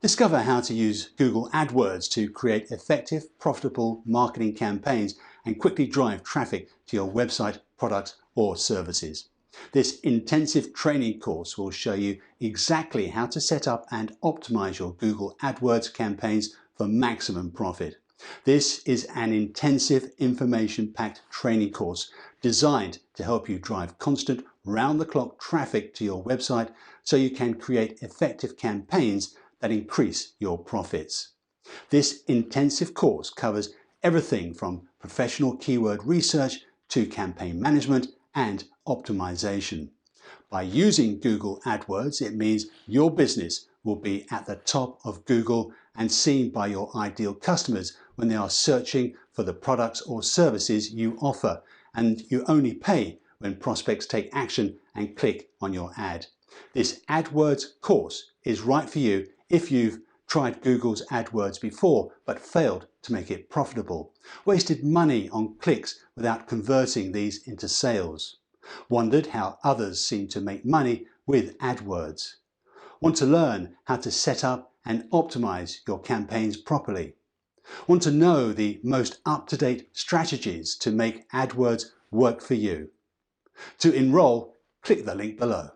Discover how to use Google AdWords to create effective, profitable marketing campaigns and quickly drive traffic to your website, products or services. This intensive training course will show you exactly how to set up and optimize your Google AdWords campaigns for maximum profit. This is an intensive, information-packed training course designed to help you drive constant, round-the-clock traffic to your website so you can create effective campaigns that increase your profits. This intensive course covers everything from professional keyword research to campaign management and optimization. By using Google AdWords, it means your business will be at the top of Google and seen by your ideal customers when they are searching for the products or services you offer, and you only pay when prospects take action and click on your ad. This AdWords course is right for you if you've tried Google's AdWords before but failed to make it profitable, wasted money on clicks without converting these into sales, wondered how others seem to make money with AdWords, want to learn how to set up and optimize your campaigns properly, want to know the most up-to-date strategies to make AdWords work for you. To enroll, click the link below.